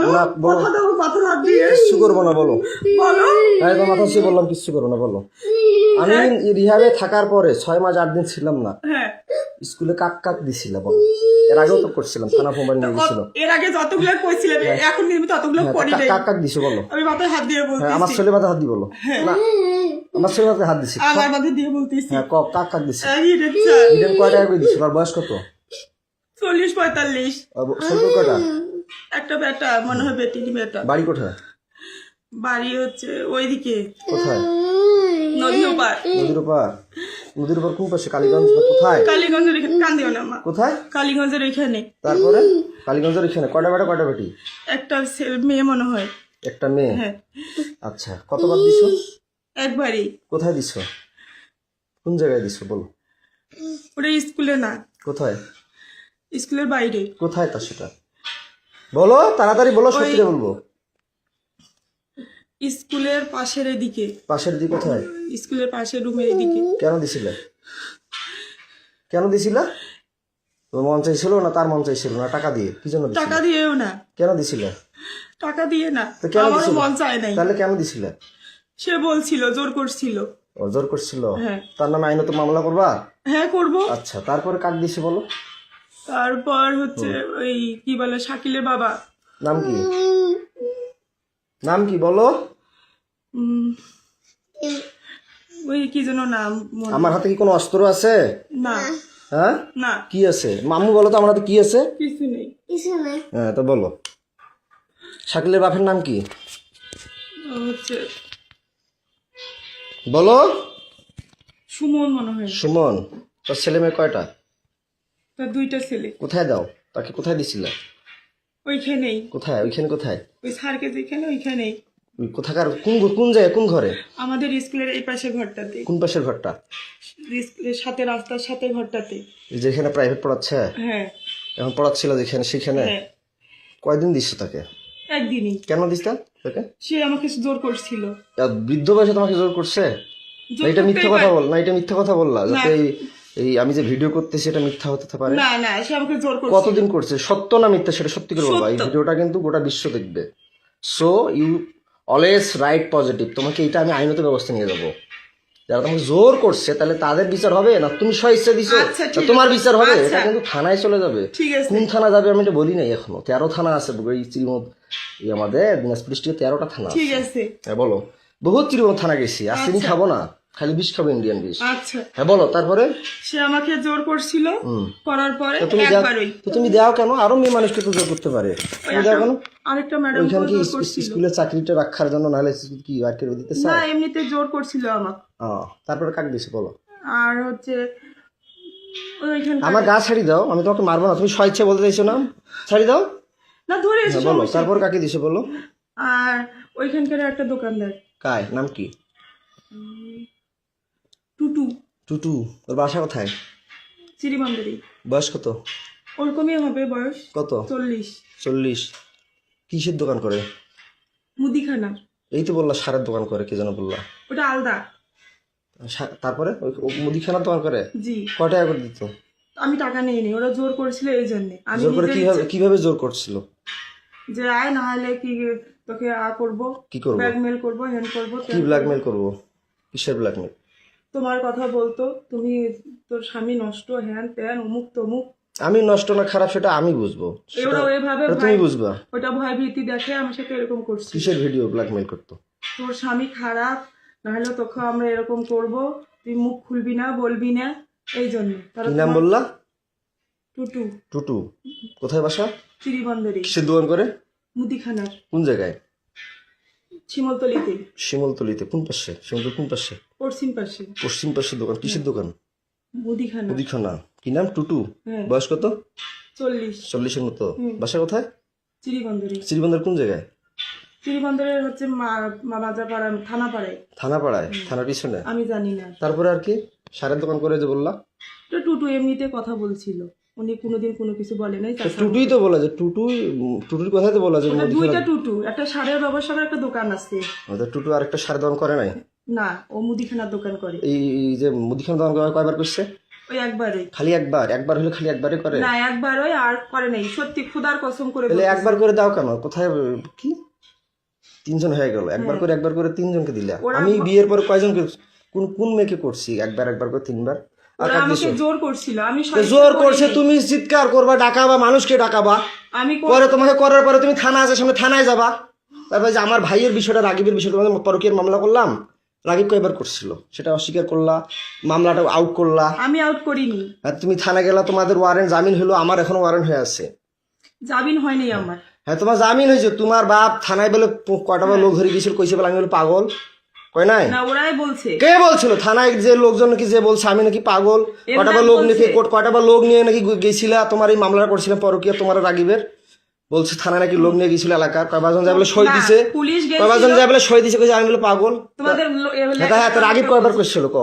বলো না, বলো। কথা দাও মাথার হাত দিয়ে কিচ্ছু করবো না, বলো। বলো হ্যাঁ, তোমার মাথা ছুঁয়ে বললাম কিচ্ছু করবো না, বলো। আমি রিহাবে থাকার পরে 6 মাস 8 দিন ছিলাম না, হ্যাঁ স্কুলে কাক কাক দিছিল, বলো। এর আগেও তো করছিলাম, থানা মোবাইল নিয়ে গেছিল। এর আগে যতগুলো কইছিলাম এখন কিন্তু ততগুলো হ্যাঁ, করি নাই কাক কাক দিছো, বলো। আমি মাথায় হাত দিয়ে হ্যাঁ, আমার বলতেছি ছেলে মাথা হাত দি, বলো। না, আমার ছেলে মাথায় হাত দিছি। আমার মাথায় দিয়ে বলতেছি হ্যাঁ, কাক কাক দিছি। হিরেন ইডেন কয় টাকা করে দিছিল? আর বয়স কত? 40-45 সম্পর্ক কয়টা? একটা বেটা মনে হয় বেটিনি বেটা বাড়ি কোথায়? বাড়ি হচ্ছে ওইদিকে কোথায়? নদীর ওপার নদীর ওপার। নদীর ওপার কোন পাশে? কালীগঞ্জ না কোথায়? কালীগঞ্জের এখানে কান্দিও না মা কোথায়? কালীগঞ্জের এখানে তারপরে কালীগঞ্জের এখানে কয়টা বেটা কয়টা বেটি? একটা মেয়ে মনে হয় একটা মেয়ে। হ্যাঁ আচ্ছা, কতবার দিছো? একবারই কোথায় দিছো? কোন জায়গায় দিছো, বলো। ওটা স্কুলে না কোথায়? স্কুলের বাইরে কোথায় তা সেটা বলো, তাড়াতাড়ি বলো, সত্যি বলবো। স্কুলের পাশের এদিকে পাশের দিকে কোথায়? স্কুলের পাশের রুমের এদিকে কেন দিছিলে? কেন দিছিলা? তোর মন চাইছিল না তার মন চাইছিল না? টাকা দিয়ে কি জন্য দিছিলে? টাকা দিয়েও না কেন দিছিলে? টাকা দিয়ে না তো কেন আমারও দিছিলে? মন চায় নাই তাহলে কেন দিছিলে? সে বলছিল জোর করছিল ও জোর করছিল? হ্যাঁ তার নামে আইনত মামলা করবা? হ্যাঁ করবো আচ্ছা, তারপরে কাক দিছে, বলো। তারপর হচ্ছে ওই কি বলে শাকিলের বাবা নাম কি? নাম কি, বলো। উম, ওই কি যেন নাম মনে- আমার হাতে কি কোনো অস্ত্র আছে? না হ্যাঁ, না কি আছে? মামু বলো তো, আমার হাতে কি আছে? কিছু নেই হ্যাঁ, তো বলো। শাকিলের বাপের নাম কি, হচ্ছে বলো। সুমন মনে হয় সুমন। তোর ছেলে মেয়ে কয়টা? তার 2টা ছেলে কোথায় দাও? তাকে কোথায় দিছিলে? ওইখানেই কোথায়? ওইখানে কোথায়? ওই স্যারকে যেখানে ওইখানেই ওই কোথাকার কোন জায়গায়, কোন ঘরে? আমাদের স্কুলের এই পাশে ঘরটাতে কোন পাশের ঘরটা? স্কুলের সাথে রাস্তার সাথে ঘরটাতে এই যেখানে প্রাইভেট পড়াচ্ছে? হ্যাঁ এখন পড়াচ্ছিল যেখানে, সেখানে? হ্যাঁ কয়দিন দিচ্ছ তাকে? একদিনই কেন দিস তাকে? সে আমাকে জোর করছিল আর বৃদ্ধ বয়সে তোমাকে জোর করছে? জোর না, এটা মিথ্যা করতেই কথা পারে। বল না, এটা মিথ্যা কথা বললা, না। যাতে এই আমি যে ভিডিও করতেছি এটা মিথ্যা হতে পারে। না না সে আমাকে জোর করছিল কতদিন করছে? সত্য না মিথ্যা সেটা সত্যি করে বলবা। এই সত্য। ভিডিওটা কিন্তু গোটা বিশ্ব দেখবে। So you always write positive. তোমাকে এটা আমি আইনত ব্যবস্থা নিয়ে যাবো। যারা তোমাকে জোর করছে তাহলে তাদের বিচার হবে, না তুমি স্বেচ্ছা দিছো আচ্ছা, না ঠিক তোমার আছে। বিচার হবে? আচ্ছা। এটা কিন্তু থানায় চলে যাবে। ঠিক আছে কোন থানা যাবে আমি এটা বলি নাই এখনো। 13 থানা আছে এই চিরিমত, এই আমাদের দিনাজপুর ডিস্ট্রিক্টে 13টা থানা ঠিক আছে। আছে হ্যাঁ, বলো। বহুত চিরিমত থানা গেছি, আর চিনি আচ্ছা। খাবো না, খালি বিষ খাবো, ইন্ডিয়ান বিষ। আচ্ছা হ্যাঁ, বলো। তারপরে সে আমাকে জোর করছিল করার পরে তো তুমি দাও, একবারই তো তুমি দাও কেন? আরো মেয়ে মানুষকে তো জোর করতে পারে, তুমি দাও কেন? আরেকটা ম্যাডাম ওইখানে কি জোর করছিল স্কুলের চাকরিটা রাখার জন্য, নাহলে কি আর কেউ দিতে না চায়? এমনিতে জোর করছিল আমাকে তারপরে কাক দিছে, বলো। আর হচ্ছে ওইখানে আমার গা ছাড়ি দাও, আমি তোমাকে মারবো না। তুমি স্বেচ্ছা বলতে চাইছো না, ছাড়ি দাও। না ধরে এসে হ্যাঁ, বলো। সমস্যা তারপর কি? কাকে দিছে, বলো। আর ওইখানকার একটা দোকানদার কায় নাম কি? টুটু টুটু। তোর বাসা কোথায়? চিরিমান্দারি বয়স কত? ওরকমই হবে বয়স কত? 40 40। কিসের দোকান করে? মুদিখানা এই তো বললা সারের দোকান করে, কে যেন বললা। ওটা আলাদা তারপরে ও মুদিখানার দোকান করে? জি কয় টাকা করে দিত? আমি টাকা নিয়ে নি ওরা জোর করেছিল এই জন্য আমি জোর করে নিজের কিভাবে ইচ্ছে- কিভাবে জোর করছিল? যে আয় না হলে কি তোকে করবো কি করবো? ব্ল্যাকমেল করবো হ্যান করবো কি ব্ল্যাকমেল করবো? কিসের ব্ল্যাকমেল? তোমার কথা বলতো তুমি তোর স্বামী নষ্ট হ্যান ত্যান অমুক তমুক আমি নষ্ট না খারাপ সেটা আমি বুঝবো, ওরা ওইভাবে সেটা তুমি বুঝবা। ওটা ভয় ভীতি দেখে আমার সাথে এরকম করছি কিসের ভিডিও ব্ল্যাকমেল করতো? তোর স্বামী খারাপ নাহলে তোকে আমরা এরকম করব তুই মুখ খুলবি না বলবি না এই জন্য কি নাম বললা? টুটু টুটু। কোথায় বাসা? চিরিবন্দরে কিসের দোকান করে? মুদিখানার কোন জায়গায়? শিমলতলিতে শিমলতলিতে। কোন পাশে? শিমলতলি কোন পাশে? পশ্চিম পাশে পশ্চিম পাশে দোকান। কিসের দোকান? মুদিখানা মুদিখানা। কি নাম? টুটু। হ্যাঁ বয়স কত? 40 40-এর মতো। বাসা কোথায়? চিরিবন্দরে শ্রীবন্দর কোন জায়গায়? চিরিবন্দরের হচ্ছে বাজারপাড়া থানাপাড়ায় থানাপাড়ায়। থানার পিছনে। আমি জানি না তারপরে আর কি? সারের দোকান করে যে বললা। তো টুটু এমনিতে কথা বলছিল উনি কোনোদিন কোনো কিছু বলে নাই তো টুটুই তো বলা যে টুটুর কথাই তো বলা যে ওটা দুইটা টুটু একটা সারের ব্যবসার একটা দোকান আছে টুটু আরেকটা সারের দোকান করে নাই? না ও মুদিখানার দোকান করে এই যে মুদিখানা দোকান কয়বার করছে? ওই একবারই। খালি একবার? একবার হলে খালি একবারই করে? না একবার ওই আর করে নাই, সত্যি খুদার কসম করে তাহলে বলতেছি। একবার করে দাও কেন? কোথায় কি 3 জন হয়ে গেল, একবার করে 3 জনকে দিলা। আমি বিয়ের পর কয়জনকে কোন কোন মেয়েকে করছি একবার করে 3 বার? আর ওরা কার আমাকে দিছো? জোর করছিল, আমি তো জোর করছে, তুমি চিৎকার করবা, ডাকাবা, মানুষকে ডাকাবা, আমি পরে তোমাকে করার পরে তুমি থানা আছে সামনে, থানায় যাবা। তারপরে যে আমার ভাইয়ের বিষয়টা, রাগিবের বিষয়টা, তোমাদের পরকীয়ার মামলা করলাম, রাগিব কয়বার করছিল সেটা অস্বীকার করলা, মামলাটা আউট করলা। আমি আউট করিনি। আর তুমি থানা গেলা, তোমাদের ওয়ারেন্ট জামিন হলো, আমার এখনো ওয়ারেন্ট হয়ে আছে। জামিন হয়নি আমার। হ্যাঁ তোমার জামিন হয়েছে, তোমার বাপ থানায় বলে কয়টা লোক ধরে গেছিল, কইছে বলে আমি বলে পাগল, কয় নাই? না ওরাই বলছে। কে বলছিল? থানায় যে লোকজন নাকি যে বলছে আমি নাকি পাগল, কয়টা লোক নিয়ে কয়টা লোক নিয়ে নাকি গেছিলা, তোমার এই মামলাটা করছিলাম পরকীয়া, তোমার রাগিবের বলছে থানায় নাকি লোক নিয়ে গেছিল এলাকার, কয়জন যায় বলে সই দিছে, পুলিশ কয়জন যায় বলে সই দিছে, কইছে আমি বলে পাগল। তোমাদের হ্যাঁ তো রাগিব কয়বার করছিল ক?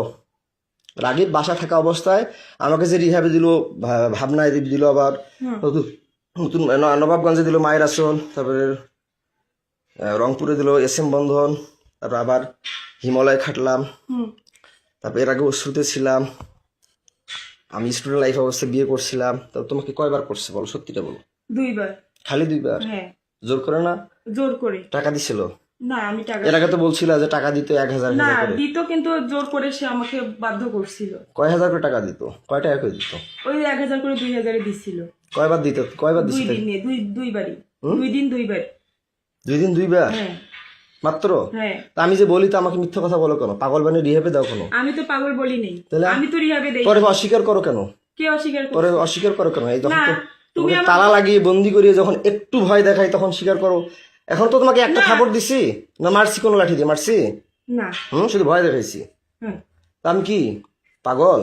রাগিব বাসা থাকা অবস্থায় আমাকে যে রিহাবে দিল, ভাবনায় দিল, আবার নতুন নবাবগঞ্জে দিল মায়ের আসল, তারপরে রংপুরে দিল SM বন্ধন, তারপর আবার হিমালয় খাটলাম, তারপর এর আগে অশ্রুতে ছিলাম, আমি স্টুডেন্ট লাইফ অবস্থায় বিয়ে করছিলাম। তো তোমাকে কয়বার করছে বলো, সত্যিটা বলো। 2 বার। খালি 2 বার? হ্যাঁ। জোর করে না? জোর করে। টাকা দিছিল? না আমি টাকা, এর আগে তো বলছিল যে টাকা দিত 1000 না করে। দিত কিন্তু জোর করে সে আমাকে বাধ্য করছিল। কয় হাজার করে টাকা দিত? কয় টাকা করে দিত? ওই 1000 করে 2000 দিছিল। কয়বার দিত? কয়বার 2 দিছিল? দিনে, দুই বারই। 2 দিন 2 বার। 2 দিন 2 বার হ্যাঁ মাত্র? হ্যাঁ। তা আমি যে বলি তো আমাকে মিথ্যা কথা বলো কেন? পাগল বানিয়ে রিহাবে দাও কেন? আমি তো পাগল বলি নাই, তাহলে আমি তো রিহাবে দেই। পরে অস্বীকার করো কেন? কে অস্বীকার করে? পরে অস্বীকার করো কেন? এই যখন না, তুমি তোমাকে তালা লাগিয়ে বন্দি করিয়ে যখন একটু ভয় দেখাই তখন স্বীকার করো। এখন তো তোমাকে একটা থাপড় দিছি না, মারছি কোনো লাঠি দিয়ে মারছি? না। শুধু ভয় দেখাইছি। হুম। তা আমি কি পাগল?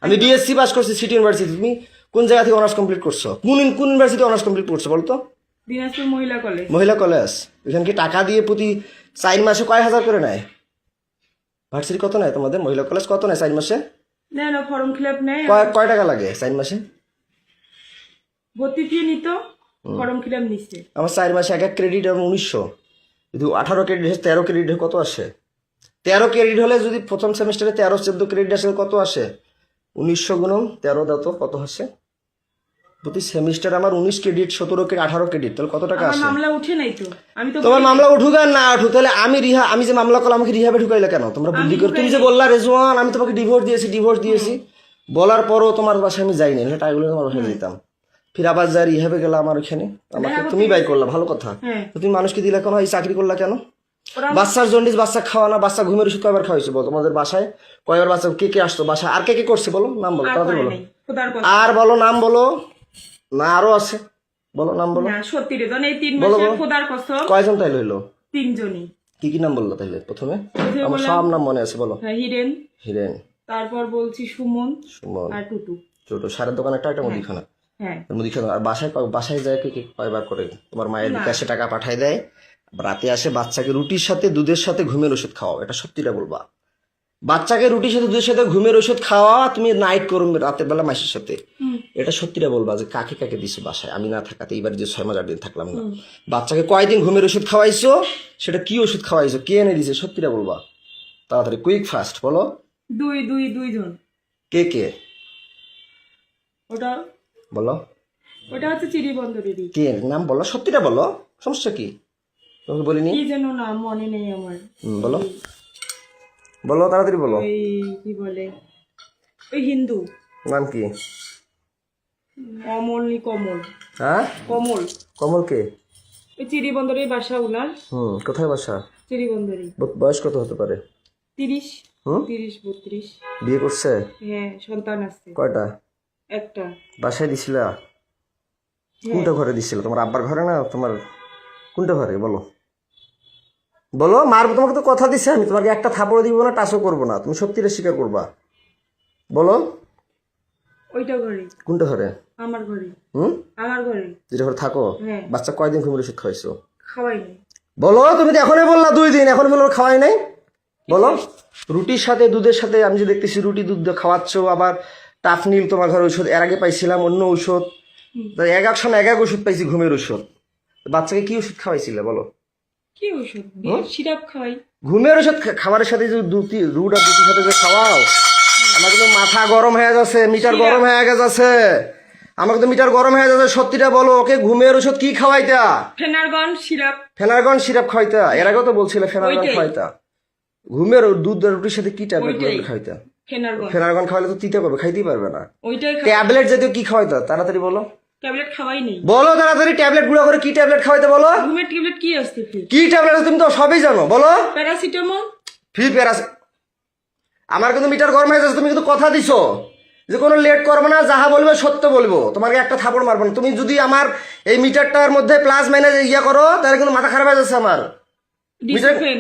আমি BSc পাস করছি সিটি ইউনিভার্সিটি। তুমি কোন জায়গা থেকে অনার্স কমপ্লিট করছো? কোন ইউনিভার্সিটি অনার্স কমপ্লিট করছো বলতো? দিনাজপুর মহিলা কলেজ। মহিলা কলেজ। এখানে কি টাকা দিয়ে প্রতি 4 মাসে কয় হাজার করে নেয়? ভার্সিটি কত নেয় তোমাদের? মহিলা কলেজ কত নেয় 4 মাসে? না ফর্ম ফিল নেই। কয় টাকা লাগে 4 মাসে? ভর্তি ফি নিত, ফর্ম ফিল নিচ্ছে। আমার 4 মাসে এক ক্রেডিট এবং 1900, যদি 18 ক্রেডিট 13 ক্রেডিট কত আসে? 13 ক্রেডিট হলে যদি প্রথম সেমিস্টারে 13-14 ক্রেডিট আসে কত আসে? 1900 গুণন 13 দাও তো কত আসে? প্রতি সেমিস্টার আমার 19 ক্রেডিট, 17 ক্রেডিট, 18 ক্রেডিট, তাহলে কত টাকা আমার আসে? মামলা উঠে নাই তো, আমি তো তোমার মামলা উঠুক আর না উঠুক, তাহলে আমি যে মামলা করলাম আমাকে রিহাবে ঢুকাইলে কেন? তোমরা বুদ্ধি করে তুমি যে বললা রেজওয়ান আমি তোমাকে ডিভোর্স দিয়েছি, বলার পরও তোমার বাসায় আমি যাইনি, না টাকাগুলো তোমার বাসায় যেতাম, ফির আবার যাই রিহাবে গেলাম আমার ওখানে, আমাকে তুমি বাই করলা, ভালো কথা। তো তুমি মানুষকে দিলা কেন? এই চাকরি করলা কেন? বাচ্চার জন্ডিস, বাচ্চা খাওয়া না, বাচ্চা ঘুমের ওষুধ কয়বার খাওয়াইছো বলো? তোমাদের বাসায় কয়বার বাচ্চা, কে আসতো বাসায়? আর কে করছে বলো? নাম বলো তাড়াতাড়ি বলো। আর বলো নাম বলো, না আরো আছে, বলো নাম বলো। না সত্যি রে, এই 3 মাসে খোদার কসম। কয়জন তাইলে হইলো? 3 জনই। কি নাম বললো তাইলে প্রথমে? আমার সব নাম মনে আছে, বলো। হিরেন, হিরেন, তারপর বলছি সুমন আর টুটু। ছোট সারের দোকান একটা মুদিখানা। হ্যাঁ মুদিখানা। আর বাসায় যায় কি কয়বার করে? তোমার মায়ের বিকাশে টাকা পাঠায় দেয়, রাতে আসে বাচ্চাকে রুটির সাথে দুধের সাথে ঘুমের ওষুধ খাওয়াও, এটা সত্যিটা বলবা। বাচ্চাকে রুটির সাথে দুধের সাথে ঘুমের ওষুধ খাওয়া, তুমি নাইট করো রাতের বেলা মাসের সাথে, এটা সত্যিটা বলবা যে কাকে দিছো বাসায় আমি না থাকাতে? এইবার যে 6 মাস 8 দিন থাকলাম না, বাচ্চাকে কয়দিন ঘুমের ওষুধ খাওয়াইছো? সেটা কি ওষুধ খাওয়াইছো? কে এনে দিছে? সত্যিটা বলবা তাড়াতাড়ি, কুইক ফাস্ট বলো। 2 জন। কে? ওটা হচ্ছে চিড়িবন্দরেরই। কে নাম বলো, সত্যিটা বলো, সমস্যা কি? তোমাকে বলিনি কি যেন নাম মনে নেই আমার। বলো তাড়াতাড়ি বলো। ওই কি বলে, ওই হিন্দু নাম কি? কমল। হ্যাঁ কমল কে? ওই চিড়িবন্দরের বাসা উনার। কোথায় বাসা? চিড়িবন্দরে। বয়স কত হতে পারে? 30 32। বিয়ে করছে? হ্যাঁ সন্তান আছে। কয়টা? একটা। বাসায় দিছিলা? কোনটা ঘরে দিছিল? তোমার আব্বার ঘরে না তোমার কোনটা ঘরে বলো? মারবো তোমাকে তো কথা দিছে আমি, তোমাকে একটা থাপড় দিব না, টাচও করবো না, তুমি সত্যিটা স্বীকার করবা, বলো। ওইটা ঘরে। কোনটা ঘরে? আমার ঘরে। আমার ঘরে। যেটা ঘরে থাকো? বাচ্চা কয়দিন ঘুমের ওষুধ খাওয়াইছো? খাওয়াইনি। বলো, তুমি তো এখনই বললা 2 দিন, এখন বলো খাওয়াই নাই, বলো। রুটির সাথে দুধের সাথে আমি যে দেখতেছি রুটি দুধ খাওয়াচ্ছ, আবার টাফনিল তোমার ঘরে ওষুধ, এর আগে পাইছিলাম অন্য ওষুধ, এক সময় এক ওষুধ পাইছি ঘুমের ওষুধ। বাচ্চাকে কি ওষুধ খাওয়াইছিলে বলো? কি ওষুধ? সিরাপ খাওয়াই। ঘুমের ওষুধ খাবারের সাথে যে রুট আর দুটির সাথে যে খাওয়াও, আমার কিন্তু মাথা গরম হয়ে যাচ্ছে, মিটার গরম হয়ে গেছে। আমাকে তো মিটার গরম হয়ে যাচ্ছে, সত্যিটা বলো। ওকে ঘুমের ওষুধ কি খাওয়াইতা? Phenergan syrup. ফেনারগন সিরাপ খাওয়াইতা? এর আগেও তো বলছিলে ফেনারগন ওইটাই। খাওয়াইতা। ঘুমের দুধ আর রুটির সাথে কি ট্যাবলেট ওইটাই। খাওয়াইতা? ফেনারগন ফেনারগন খাওয়াইলে তো তিতে করবে, খাইতেই পারবে না। ওইটাই ট্যাবলেট জাতীয় কি খাওয়াইতা? তাড়াতাড়ি বলো, ট্যাবলেট খাওয়াই নেই। বলো তাড়াতাড়ি। ট্যাবলেট গুঁড়া করে কি ট্যাবলেট খাওয়াইতে বলো? ঘুমের ট্যাবলেট কি আসছে ফির? কি ট্যাবলেট তুমি তো সবই জানো, বলো। প্যারাসিটামল। ফ্রি প্যারাস। আমার কিন্তু মিটার গরম হয়ে যাচ্ছে, তুমি কিন্তু কথা দিছো যে কোনো লেট করবে না, যাহা বলবে সত্য বলবো, তোমাকে একটা থাপড় মারবো না। তুমি যদি আমার এই মিটারটার মধ্যে প্লাস মাইনাস ইয়া করো তাহলে কিন্তু মাথা খারাপ হয়ে যাচ্ছে আমার। ডিসোফেন।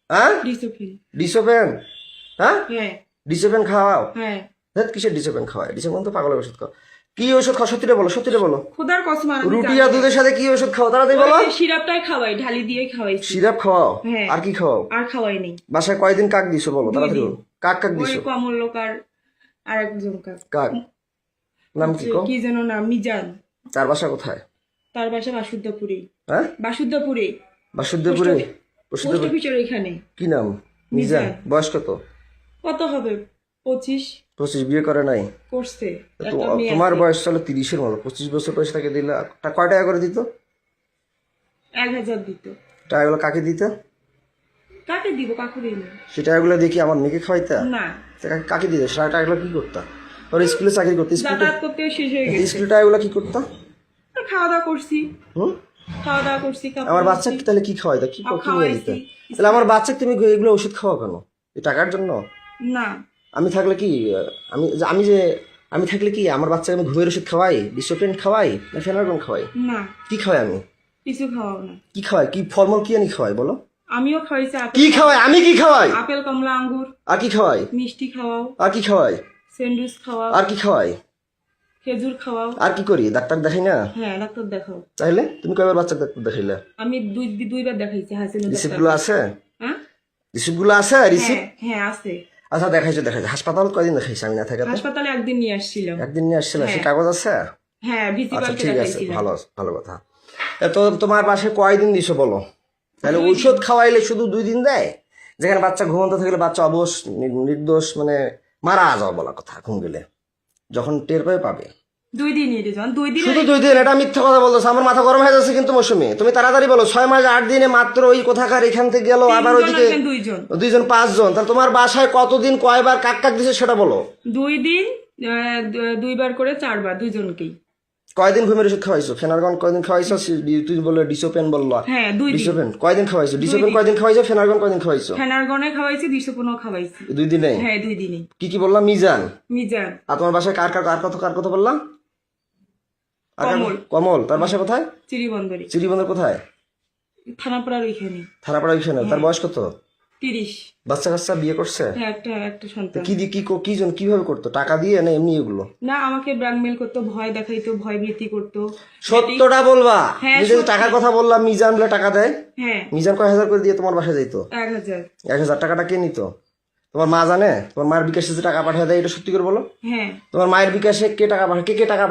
হ্যাঁ ডিসোফেন। ডিসোপেন? হ্যাঁ হ্যাঁ ডিসোপেন খাওয়াও? হ্যাঁ। দেখ কিসের ডিসোপেন খাওয়ায়? ডিসোপেন তো পাগলের ওষুধ খাও। কি ওষুধ খাও সত্যিটা বলো, সত্যিটা বলো। খোদার কসম আর রুটি আর দুধের সাথে কি ওষুধ খাও তাড়াতাড়ি বলো। সিরাপটাই খাওয়াই, ঢালি দিয়ে খাওয়াইছি। সিরাপ খাওয়াও? হ্যাঁ। আর কি খাওয়াও? আর খাওয়াই নেই। বাসায় কয়দিন কাক দিছো বলো তাড়াতাড়ি বলো। কাক কাক ওই দিছো? কমলকার আর একজন কাক নাম কি কো? কি যেন নাম, মিজান। তার বাসা কোথায়? তার বাসা বাসুদ্ধপুরে। হ্যাঁ বাসুদ্ধপুরে। বাসুদেবপুরে? পোস্ট বাসুদেবপুর অফিসের এখানে। কি নাম? মিজান। বয়স কত? কত হবে? 25। 25। বিয়ে করে নাই? করছে। তো একটা মেয়ে তোমার আছে। বয়স চলো 30-এর মতো। 25 বছর বয়স তাকে দিলে কয় টাকা করে দিত? 1000 দিত। টাকাগুলো কাকে দিত? কাকে দিব? কাকু দিন সে টাকাগুলো দেখি আমার মেয়েকে খাওয়াইতা? না। তা কাকে দিত? সে টাকাগুলো কি করতা? ওর স্কুলে চাকরি করতে? যাতায়াত করতে শেষ হয়ে গেছে। স্কুলে টাকাগুলো কি করতা? আর খাওয়া দাওয়া করছি। হুম? খাওয়া দাওয়া করছি। কাপড় আমার ধুচ্ছি। বাচ্চাকে তাহলে কি খাওয়াইতা? কি কি নিয়ে খাওয়াইছি। দিতে? তাহলে আমার বাচ্চাকে তুমি এগুলো ওষুধ খাওয়া কেন? এই টাকার জন্য? না। আমি থাকলে কি আমি থাকলে কি আমার বাচ্চাকে আমি ঘুমের ওষুধ খাওয়াই, ডিসোপেন খাওয়াই, না ফেনারগন খাওয়াই? না কি খাওয়াই আমি? কিছু খাওয়াও না। কি খাওয়াই? কি ফলমূল কি আনি খাওয়াই বলো? আমিও খাওয়াইছি কি খাওয়াই? আমি কি খাওয়াই? আপেল কমলা আঙ্গুর। আর কি খাওয়াই? মিষ্টি খাওয়াও। আর কি খাওয়াই? স্যান্ডউইচ খাওয়াও। আর কি খাওয়াই? খেজুর খাওয়াও। আর কি করি? ডাক্তার দেখাই না? হ্যাঁ ডাক্তার দেখাও। তাইলে তুমি কয়বার বাচ্চা ডাক্তার দেখাইলে? আমি দুইবার দেখাইছি হাসিনা রিসিপ্ট ডাক্তার। গুলো আছে? হ্যাঁ রিসিপ্ট গুলো আছে? রিসিপ্ট? হ্যাঁ হ্যাঁ আছে। আচ্ছা দেখাইছো। হাসপাতাল কয়দিন দেখাইছি আমি না থাকাতে? হাসপাতালে একদিন নিয়ে আসছিলাম। একদিন নিয়ে আসছিল, সে কাগজ আছে? হ্যাঁ আচ্ছা ভিসিপালকে ঠিক আছে, দেখাইছিলাম। ভালো কথা। তো তোমার পাশে কয়দিন দিছো বলো? তাহলে ঔষধ খাওয়াইলে শুধু 2 দিন দেয়? যেখানে বাচ্চা ঘুমন্ত থাকলে বাচ্চা অবশ নির্দোষ মানে মারা যাওয়া বলা কথা, ঘুম গেলে যখন টের পাবে। 2 দিনই রে জন, 2 দিন। শুধু 2 দিন? এটা মিথ্যা কথা বলতেছে। আমার মাথা গরম হয়ে যাচ্ছে কিন্তু মৌসুমি। তুমি তাড়াতাড়ি বলো। 6 মাস 8 দিনে মাত্র ওই কোথাকার এখান থেকে গেল, আবার ওইদিকে 2 জন 5 জন। তাহলে তোমার বাসায় কতদিন কয়বার কাক কাক দিছে সেটা বলো। 2 দিন 2 বার করে 4 বার দুইজনকেই। কয়দিন ঘুমের ওষুধ খাওয়াইছো? ফেনারগন কয়দিন খাওয়াইছো? তুই বললে ডিসোপেন বললো। হ্যাঁ 2 দিন। ডিসোপেন কয়দিন খাওয়াইছো? ডিসোপেন কয়দিন খাওয়াইছো? ফেনারগন কয়দিন খাওয়াইছো? ফেনারগনে খাওয়াইছি, ডিসোপনও খাওয়াইছি। 2 দিনে? হ্যাঁ 2 দিনে। কি কি বললাম? মিজান। মিজান। আর তোমার বাসায় কার কথা বললাম? কমল। কমল। তার বাসা কোথায়? চিরিবন্দরে। চিরিবন্দর কোথায়? থানাপাড়ার ওইখানে। থানাপাড়া ওইখানে। তার বয়স কত? 30। বাচ্চা কাচ্চা বিয়ে করছে? হ্যাঁ একটা সন্তান। কি জন কিভাবে করতো? টাকা দিয়ে না এমনি এগুলো? না আমাকে ব্ল্যাকমেল করতো, ভয় দেখাইতো, ভয় ভীতি করতো। সত্যটা বলবা। হ্যাঁ, তুমি যে টাকার কথা বললাম, মিজান বলে টাকা দেয়। হ্যাঁ মিজান কয় হাজার করে দিয়ে তোমার বাসায় যাইতো? 1000। 1000 টাকাটা কে নিত? তোমার মা জানে? তোমার মায়ের বিকাশে যে টাকা পাঠিয়ে দেয়, এটা সত্যি করে বলো। হ্যাঁ তোমার মায়ের বিকাশে কে টাকা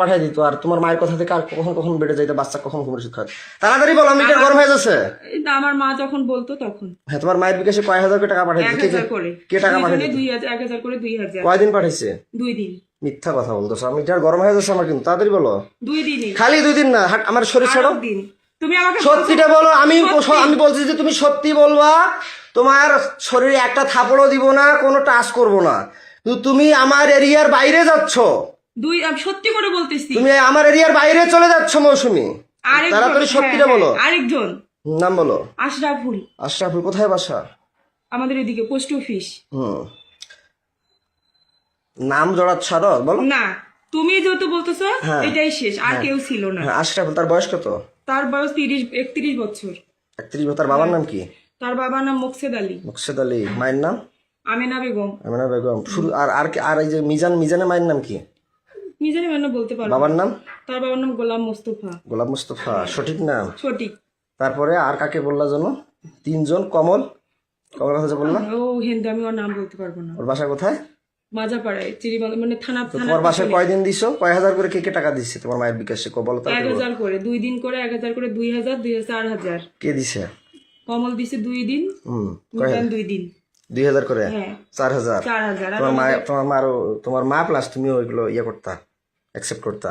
পাঠিয়ে দিত? আর তোমার মায়ের কথা থেকে আর কখন বেড়ে যাইতো বাচ্চা, কখন ঘুমের ওষুধ খাওয়া? তাড়াতাড়ি বলো, আমি এটা গরম হয়ে যাচ্ছে। এই তো আমার মা যখন বলতো তখন। হ্যাঁ, তোমার মায়ের বিকাশে কয় হাজার করে টাকা পাঠিয়ে দিত? 1000 করে। কে টাকা পাঠিয়ে দিত? 1000 করে 2000। কয়দিন পাঠাইছে? 2 দিন। মিথ্যা কথা বলতেছো। আমি এটা গরম হয়ে যাচ্ছে আমার কিন্তু। তাড়াতাড়ি বলো। 2 দিনই। খালি 2 দিন না, আমার শরীর ছাড়ো। 8 দিন। তুমি আমাকে সত্যিটা বলো। আমি বলছি যে তুমি সত্যি বলবা। তোমার শরীরে একটা থাপড়ও দিব না, কোনো টাচ করব না। তুমি আমার এরিয়ার বাইরে যাচ্ছ। আমি সত্যি করে বলতেছি। তুমি আমার এরিয়ার বাইরে চলে যাচ্ছ মৌসুমি। তাড়াতাড়ি সত্যিটা বলো। আরেকজন নাম বলো। আশরাফুল। আশরাফুল কোথায় বাসা? আমাদের এদিকে পোস্ট অফিস। নাম জড়াত ছাড়ো বলো। না তুমি যেহেতু বলতেছো এটাই শেষ, আর কেউ ছিল না। আশরাফুল। তার বয়স কত? তার বয়স 31 বছর। 31 বছর। তার বাবার নাম কি? তার বাবার নাম মোকসেদ আলী। মোকসেদ আলী। মায়ের নাম? আমেনা বেগম। আমেনা বেগম। শুরু আর এই যে মিজানের মায়ের নাম কি? নিজের মানে বলতে পারবো। বাবার নাম? তার বাবার নাম গোলাম মোস্তফা। গোলাম মোস্তফা সঠিক নাম? সঠিক। তারপরে আর কাকে বললা জানো? 3 জন। কমল কথা বললাম। ও হিন্দু, আমি ওর নাম বলতে পারবো না। ওর বাসা কোথায়? মাজাপাড়ায়, চিরিবাংলা মানে থানা। তোমার বাসায় কয়দিন দিছো? কয় হাজার করে কে টাকা দিচ্ছে তোমার মায়ের বিকাশে? বলো তো। 1000 করে 2 দিন করে 1000 করে 2000 4000। কে দিছে? কমল দিছে 2 দিন। কয় 2 দিন। 2000 করে হ্যাঁ 4000 4,000 আর তোমার মা প্লাস তুমি ওইগুলো ইয়ে করতা অ্যাকসেপ্ট করতা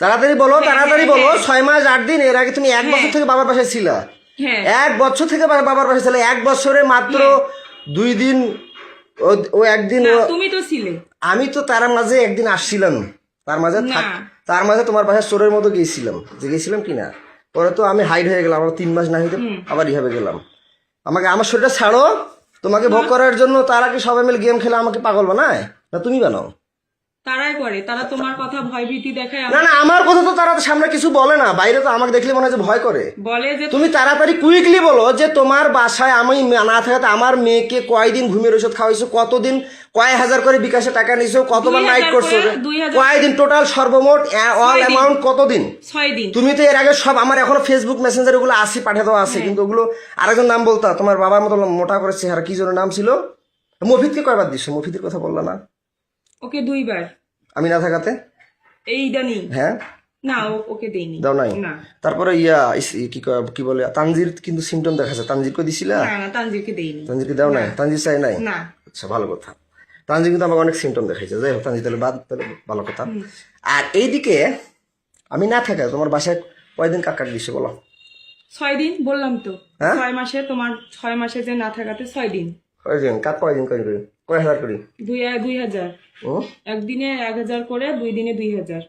তাড়াতাড়ি বলো তাড়াতাড়ি বলো 6 মাস 8 দিন এর আগে তুমি 1 বছর থেকে বাবার বাসায় ছিলা হ্যাঁ 1 বছর থেকে বাবার বাসায় ছিলে 1 বছরে মাত্র 2 দিন ও একদিন না, তুমি তো ছিলে আমি তো তার মাঝে একদিন আসছিলাম তার মাঝে তার মাঝে তোমার বাসায় চোরের মতো গিয়েছিলাম কিনা পরে তো আমি হাইড হয়ে গেলাম আমার 3 মাস না হইতে আবার রিহাবে গেলাম আমার শরীরটা ছাড়ো তোমাকে ভোগ করার জন্য তারা কি সবাই মিলে গেম খেলে আমাকে পাগল বানায় না তুমি বানাও তারাই করে, তারা তোমার কথা ভয় ভীতি দেখায়, না না আমার কথা তো তারা সামনে কিছু বলে না, বাইরে তো আমাকে দেখলে মনে হয় যে ভয় করে। বলে যে তুমি তাড়াতাড়ি কুইকলি বলো যে তোমার বাসায় আমি না থাকাতে আমার মেয়েকে কয়দিন ঘুমের ওষুধ খাওয়াইছো, কতদিন কয় হাজার করে বিকাশে টাকা নিছো, কতবার নাইট করছো, কয়দিন টোটাল সর্বমোট অল অ্যামাউন্ট কতদিন? 6 দিন। তুমি তো এর আগে সব আমার এখনো ফেসবুক মেসেঞ্জার ওগুলো আসি পাঠিয়ে দেওয়া আছে, কিন্তু ওগুলো আরেকজন নাম বলতা তোমার বাবার মতো মোটা করে চেহারা, কি যেন নাম ছিল, মফিদকে কয়বার দিছো? মফিদের কথা বললা না? ওকে 2 বার আমি না থাকাতে এই দানি। হ্যাঁ না ওকে দেইনি, দাও নাই। না তারপরে কি বলে তানজির কিন্তু সিমটম দেখাচ্ছে, তানজিরকে দিছিলা? না না তানজিরকে দেইনি। তানজিরকে দাও নাই? তানজির চাই নাই? না। আচ্ছা ভালো কথা, তানজির কিন্তু আমাকে অনেক সিমটম দেখাইছে, যাই হোক তানজির তাহলে বাদ, তাহলে ভালো কথা। আর এইদিকে আমি না থাকা তোমার বাসায় কয়দিন কাট দিছে বলো? 6 দিন বললাম তো, হ্যাঁ? 6 মাসে, তোমার 6 মাসে যে না থাকাতে 6 দিন। কয়দিন কাট? কয়দিন করি কয় হাজার করি? 2000 একদিনে 1000 করে, 2 দিনে 2000।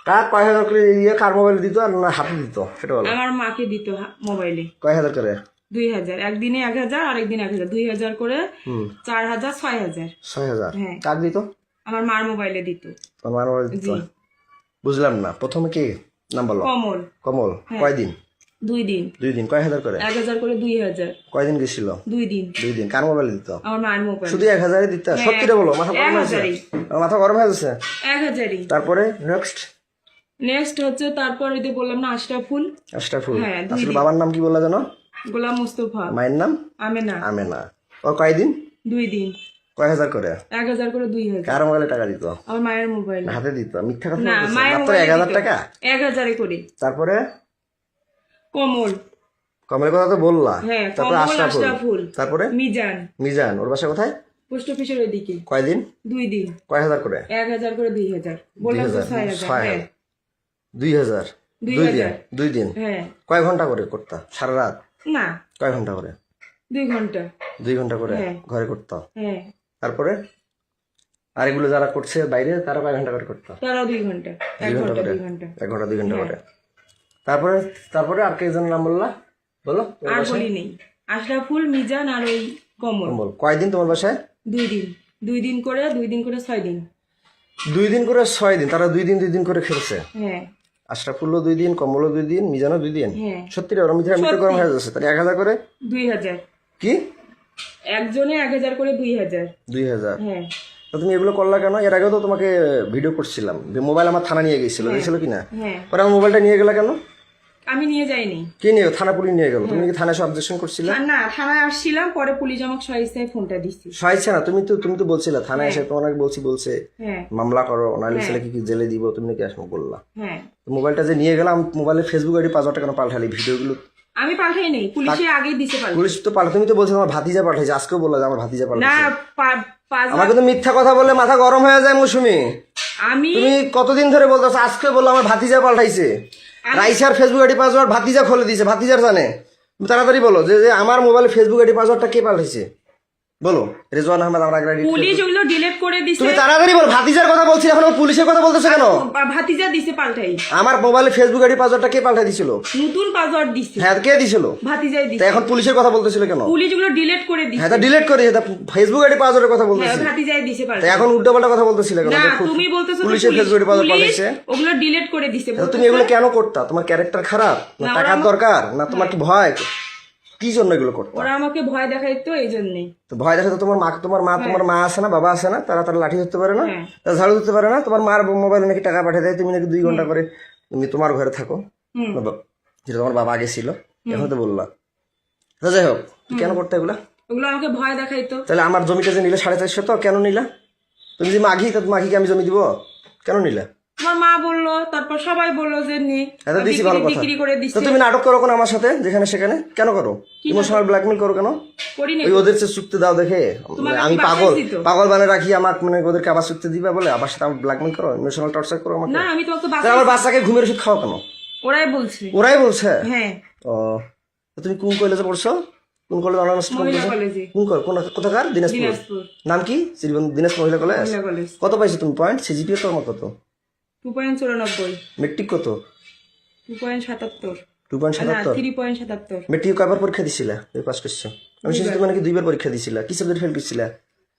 কার কয় হাজার করে কার মোবাইল দিত আর না হাতে দিত সেটা বলো? আমার মাকে দিত মোবাইলে। কয় হাজার করে? 2000 একদিনে 1000 আর একদিন 1000, 2000 করে 4000 6000। 6000 হ্যাঁ। কার দিত? আমার মার মোবাইলে দিত। তোমার মোবাইল দিত? বুঝলাম না, প্রথমে কি নাম বলো? কমল। কমল। কয়দিন? 2 দিন। 2 দিন। কয় হাজার করে? 1000 করে 2000। কয়দিন গেছিল? 2 দিন। 2 দিন। কার মোবাইল দিত? আমার মার মোবাইল। শুধু 1000 দিত? সত্যি রে বলো, মাথা গরম হয়েছে? মাথা গরম হয়ে গেছে? 1000ই। তারপরে নেক্সট হচ্ছে, তারপর ওই যে বললাম না আশরাফুল। হ্যাঁ, আসলে বাবার নাম কি বললা জানো? গোলাম মুস্তফা। মায়ের নাম? আমেনা। ও কয়দিন? 2 দিন। কয় হাজার করে? 1000 করে 2000। কার মোবাইলে টাকা দিত? আমার মায়ের মোবাইলে। হাতে দিত? মিথ্যা কথা না, বলছো? মায়ের মাত্র মোবাইলে 1000 টাকা? 1000 করে। তারপরে কমল। কমলের কথা তো বললা। হ্যাঁ, তারপরে কমল, আশরাফুল। তারপরে মিজান। ওর বাসা কোথায়? পোস্ট অফিসের ওইদিকে। কয়দিন? 2 দিন। কয় হাজার করে? 1000 করে 2000। বললাম তো 6000। হ্যাঁ 2000। 2 দিন। হ্যাঁ। কয় ঘন্টা করে করতা? সারা রাত? না, কয় ঘন্টা করে? 2 ঘন্টা। 2 ঘন্টা করে হ্যাঁ। ঘরে করতা? হ্যাঁ। তারপরে আর এগুলো যারা করছে বাইরে তারা কয় ঘন্টা করে করতা? তারাও 2 ঘন্টা। 2 ঘন্টা করে? 2 ঘন্টা। 1 ঘন্টা 2 ঘন্টা করে। তারপরে আর কেজন নাম বললা? বলো। আর বলি নেই, আশরাফুল, মিজান আর ওই কমল। কয়দিন তোমার বাসায়? 2 দিন। 2 দিন করে 6 দিন। 2 দিন করে 6 দিন। তারা 2 দিন করে খেলছে? হ্যাঁ। আশরাফুল্লো 2 দিন, কমলও 2 দিন, মিজানও 2 দিন। হ্যাঁ। সত্যি রে? ওরা মিথ্যা গরম হয়ে যাচ্ছে। তাহলে 1000 করে? 2000। কি? একজনে 1000 করে 2000। 2000। হ্যাঁ। তো তুমি এগুলো করলা কেন? এর আগেও তো তোমাকে ভিডিও করছিলাম, মোবাইল আমার থানা নিয়ে গেছিল, গেছিল কিনা? হ্যাঁ। পরে আমার মোবাইলটা নিয়ে গেলা কেন? আমি নিয়ে যাইনি। কি নিয়ে? থানা পুলিশ নিয়ে গেল। তুমি কি থানায় অবজেকশন করছিলে? না, থানায় আসছিলাম, পরে পুলিশ আমাকে সহিসায় ফোনটা দিচ্ছে। সহায়ছে না? তুমি তো বলছিলে থানায় এসে তোমার বলছে হ্যাঁ। মামলা করো, নাহলে ছেলেকে কি জেলে দিব, তুমি নাকি আসবো বললা। হ্যাঁ। মোবাইলটা যে নিয়ে গেলাম, মোবাইলে ফেসবুক আইডি পাসওয়ার্ডটা কেন পাল্টালি? ভিডিওগুলো আমি পাঠাই নেই, পুলিশে আগেই দিছে পাল্টা। পুলিশ তো পাল্টা, তুমি তো বলছো আমার ভাতিজা পাঠাইছে, আজকেও বললা যে আমার ভাতিজা না, পাল্টাইছে। আমাকে তো মিথ্যা কথা বললে মাথা গরম হয়ে যায় মৌসুমি। তুমি কতদিন ধরে বলতেছো, আজকে বললো আমার ভাতিজা পাল্টাইছে। রাইসার ফেসবুক আইডি পাসওয়ার্ড ভাতিজা খুলে দিয়েছে, ভাতিজার জানে। তুমি তাড়াতাড়ি বলো যে আমার মোবাইলে ফেসবুক আইডি পাসওয়ার্ডটা কে পাল্টাইছে? বলো। রেজওয়ান আহমেদ আমার আগে পুলিশ ওগুলো ডিলিট করে দিছে। তুমি তাড়াতাড়ি বল, ভাতিজার কথা বলছি, এখন পুলিশের কথা বলতেছো কেন? ভাতিজা দিছে পাল্টাই। আমার মোবাইলে ফেসবুক আইডি পাসওয়ার্ডটা কে পাল্টাই দিছিল? নতুন পাসওয়ার্ড দিছে। হ্যাঁ, কে দিছিল? ভাতিজাই দিছে। এখন পুলিশের কথা বলতেছিল কেন? পুলিশ ওগুলো ডিলিট করে দিছে। হ্যাঁ, তা ডিলিট করে দিয়েছে, ফেসবুক আইডি পাসওয়ার্ডের কথা বলতেছি। হ্যাঁ, ভাতিজাই দিছে পাল্টাই। এখন উল্টাপাল্টা কথা বলতেছিল কেন? না, তুমি বলতেছো পুলিশের ফেসবুক আইডি পাসওয়ার্ড পাল্টাইছে। ওগুলো ডিলিট করে দিছে। তুমি এগুলো কেন করতা? তোমার ক্যারেক্টার খারাপ না টাকার দরকার না তোমার কি ভয়? কি জন্য এগুলো করতো? ওরা আমাকে ভয় দেখাইতো, এই জন্যই। তো ভয় দেখাতো তোমার মা আছে না, বাবা আছে না, তারা লাঠি ধরতে পারে না, তারা ঝাড়ু ধরতে পারে না। তোমার মার মোবাইলে নাকি টাকা পাঠিয়ে দেয়, তুমি নাকি 2 ঘন্টা করে তুমি তোমার ঘরে থাকো, যেটা তোমার বাবা আগে ছিল, এখন তো বললা। তো যাই হোক, কেন করতে এগুলা? ওগুলো আমাকে ভয় দেখাইতো। তাহলে আমার জমিটা যে নিলে 450, তো কেন নিলা? তুমি যে মাঘি, তো মাঘিকে আমি জমি দিব, কেন নিলা? তোমার মা বললো, তারপর সবাই বললো যে নে এটা দিছি ভালো কথা। বিক্রি করে তো দিচ্ছে। তুমি নাটক করো কেন আমার সাথে যেখানে সেখানে কেন করো? ইমোশনাল ব্ল্যাকমেল করো কেন? করি না ওই ওদের যে চুক্তি দাও দেখে তোমাকে আমি কি বাসায় পাগল দিত? পাগল বানিয়ে রাখি আমাকে, মানে ওদেরকে আবার চুক্তি দিবে বলে আবার সাথে আমার ব্ল্যাকমেল করো, ইমোশনাল টর্চার করো আমাকে। না আমি তোমাকে তাহলে আমার বাচ্চাকে ঘুমের ওষুধ খাওয়া কেন? ওরাই বলছে। ওরাই বলছে? হ্যাঁ ও, তো তুমি কোন কলেজে পড়ছো? কোন কলেজ অনার্স মহিলা কলেজে। কোথাকার? দিনাজপুর। দিনাজপুর নাম কি? শ্রীবন্ধু দিনাজপুর মহিলা কলেজ। মহিলা কলেজ। কত পাইছো তুমি পয়েন্ট? সিজিপিএ তোমার কত? 2.94 মেট্রিক কত? 2.77 2.77। না 3.77 মেট্রিক কয়বার পরীক্ষা দিছিলা? তুমি পাস করছো? আমি শুনছি তুমি নাকি 2বার পরীক্ষা দিছিলা। কি সাবজেক্ট ফেল করছিলা?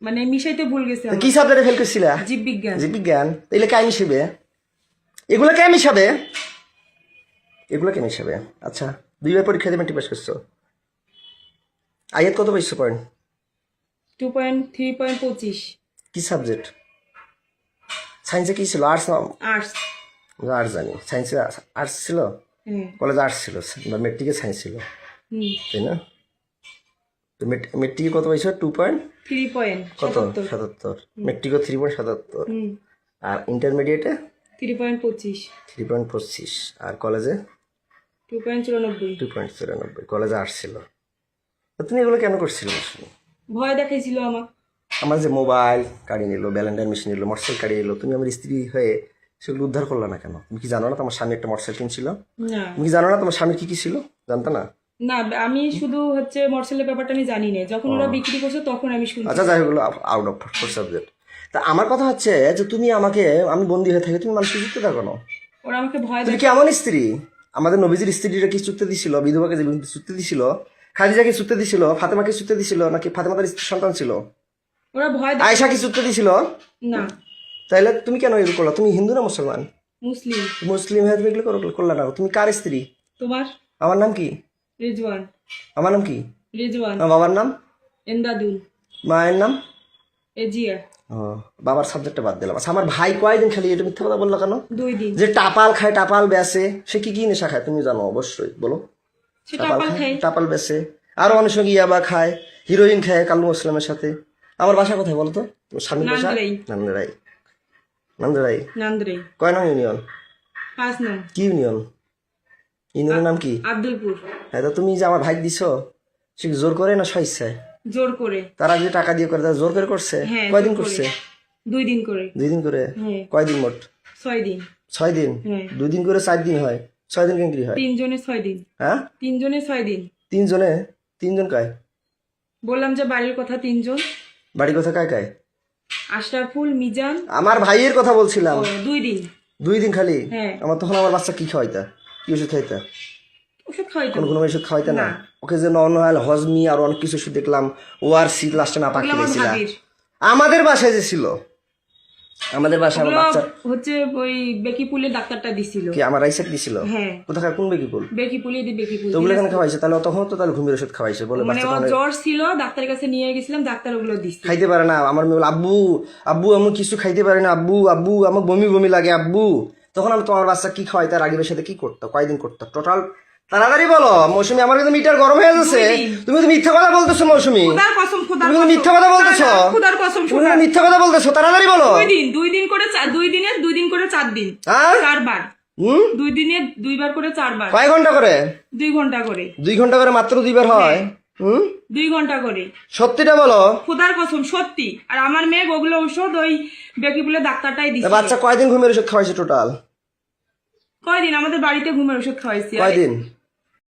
মানে মিশাইতে ভুল গেছে তো আমার। কি সাবজেক্টে ফেল করছিলা? জীববিজ্ঞান। জীববিজ্ঞান। এগুলো কে মিশাবে? এগুলো কে মিশাবে? এগুলো কে মিশাবে? আচ্ছা 2বার পরীক্ষা দিয়ে মেট্রিক পাস করছো। আয়াত কত পাইছো পয়েন্ট? 3.25 কি সাবজেক্ট? সায়েন্সে কি ছিল? আর্টস না? আর্টস। আর্টস জানি। সায়েন্সে আর্টস ছিল? হ্যাঁ কলেজে আর্টস ছিল বা মেট্রিকে সায়েন্স ছিল, হুম তাই না? তো মেট্রিকে কত পাইছো? 2 পয়েন্ট কত? 3.77 77। মেট্রিকও 3.77। হুম আর ইন্টারমিডিয়েটে 3.25 3.25। আর কলেজে 2.94 2.94। কলেজে আর্টস ছিল। তো তুমি এগুলো কেন করছিলে? ভয় দেখাইছিল আমার। আমার যে মোবাইল কাড়িয়ে নিল, ব্যালেন্ডার মেশিন নিল, মোটরসাইকেল কাড়িয়ে নিল, তুমি আমার স্ত্রী হয়ে সেগুলো উদ্ধার করলা না কেন? তুমি কি জানো না তোমার স্বামী একটা মোটরসাইকেল কিনছিল? না তুমি কি জানো না তোমার স্বামীর কি কি ছিল? জানতো না? না আমি শুধু হচ্ছে মোটরসাইকেলের ব্যাপারটা আমি জানি না, যখন ওরা বিক্রি করছে তখন আমি শুনছি। আচ্ছা যাই হোক, আউট অফ সাবজেক্ট। তা আমার কথা হচ্ছে যে তুমি আমাকে, আমি বন্দী হয়ে থাকি, তুমি মানুষকে যুক্তি দাও কেন? ওরা আমাকে ভয় তুমি কি এমন স্ত্রী? আমাদের নবীজির স্ত্রীরা কি চুক্তি দিছিল? বিধবাকে যে চুক্তি দিছিল, খাদিজাকে চুক্তি দিছিল, ফাতেমাকে চুক্তি দিছিল, নাকি ফাতেমাদের সন্তান ছিল? ওরা ভয় আয়েশা কি চুক্তি দিছিল? না তাইলে তুমি কেন এগুলো করলা? তুমি হিন্দু না মুসলমান? মুসলিম। মুসলিম হয়ে তুমি এগুলো করলা না। তুমি কার স্ত্রী? তোমার? আমার নাম কি? রেজওয়ান। আমার নাম কি? রেজওয়ান। আমার বাবার নাম? এন্দাদুল। মায়ের নাম? এজিয়া। ও, বাবার সাবজেক্টটা বাদ দিলাম। আচ্ছা আমার ভাই কয়দিন খালি এটা মিথ্যা কথা বললো কেন? 2 দিন। যে টাপাল খায়, টাপাল বেচে, সে কি কি নেশা খায় তুমি জানো অবশ্যই, বলো। সে টাপাল খাই। টাপাল বেচে, আরো অনেক সঙ্গে ইয়াবা খায়, হিরোইন খায় কালু মুসলামের সাথে। আমার বাসা কোথায় বলো তো? স্বামীর বাসা নান্দারাই। নান্দারাই। নান্দারাই নান্দ্রাই। কয় নং ইউনিয়ন? 5 নং। কি ইউনিয়ন? ইউনিয়নের নাম কি? আব্দুলপুর। হ্যাঁ, তো তুমি যে আমার ভাই দিছো, সে কি জোর করে না স্বেচ্ছায়? জোর করে। তারা যে টাকা দিয়ে করে, তারা জোর করে করছে? হ্যাঁ, কয়দিন জোর করে। করছে? 2 দিন করে। 2 দিন করে? হ্যাঁ। কয়দিন মোট? 6 দিন। 6 দিন? হ্যাঁ। 2 দিন করে 4 দিন হয়, 6 দিন কেন হয়? 3 জনে 6 দিন। হ্যাঁ 3 জনে 6 দিন। 3 জনে? 3 জন কায়? বললাম যে বাড়ির কথা 3 জন। বাড়ি কথা কায় কায়? আশরাফুল, মিজান। আমার ভাইয়ের কথা বলছিলাম। 2 দিন। 2 দিন খালি? হ্যাঁ। তখন আমার বাচ্চা কি খাওয়াইতা? কি ওষুধ খাইতা? ওষুধ খাওয়াইতো। কোনো ওষুধ খাওয়াইতা না? না। ওকে যে নর্মাল হজমি আর অনেক কিছু ওষুধ দেখলাম, ওআরসি লাস্টে না পাখি ওগুলো আমার দিয়েছিলা। ভাবির। আমাদের বাসায় যে ছিল, আমাদের বাসায় আমার ওগুলো বাচ্চা হচ্ছে ওই বেকিপুলের ডাক্তারটা দিছিল। কি আমার রাইসাক দিছিল? হ্যাঁ। কোথাকার কোন বেকিপুল? বেকিপুলে দি বেকিপুল। তো ওগুলো কেন খাওয়াইছে? তাহলে তখন তো তাহলে ঘুমের ওষুধ খাওয়াইছে বলে মানে বাচ্চা ওর তখন জ্বর ছিল, ডাক্তারের কাছে নিয়ে গেছিলাম, ডাক্তার ওগুলো দিচ্ছে। খাইতে পারে না। আমার মেয়ে বলে, আব্বু আব্বু আমি কিছু খাইতে পারি না, আব্বু আব্বু আমার বমি বমি লাগে আব্বু। তখন আমি তোমার বাচ্চা কি খাওয়াইতে, রাগিবের সাথে কি করতো, কয়দিন করতো টোটাল? তাড়াতাড়ি বলো মৌসুমী, আমার কিন্তু মিটার গরম হয়ে যাচ্ছে। 2 দিন। তুমি তো মিথ্যা কথা বলতেছো মৌসুমী, খোদার কসম, খোদার তুমি কসম। মিথ্যা কথা বলতেছো। খোদার কসম, তুমি কিন্তু মিথ্যা কথা বলতেছো, তাড়াতাড়ি বলো। 2 দিন, 2 দিন করে 2 দিনে 2 দিন করে 4 দিন। হ্যাঁ 4 বার। 2 দিনে 2 বার করে 4 বার। কয় ঘন্টা করে? 2 ঘন্টা করে। 2 ঘন্টা করে মাত্র 2 বার হয়? 2 ঘন্টা করে। সত্যিটা বলো। খোদার কসম সত্যি। আর আমার মেয়ে ওগুলো ঔষধ ওই বেকিপুলের ডাক্তারটাই তা দিচ্ছে। বাচ্চা কয়দিন ঘুমের ওষুধ খাওয়াইছে টোটাল? কয়দিন আমাদের বাড়িতে ঘুমের ওষুধ খাওয়াইছি। আর কয়দিন?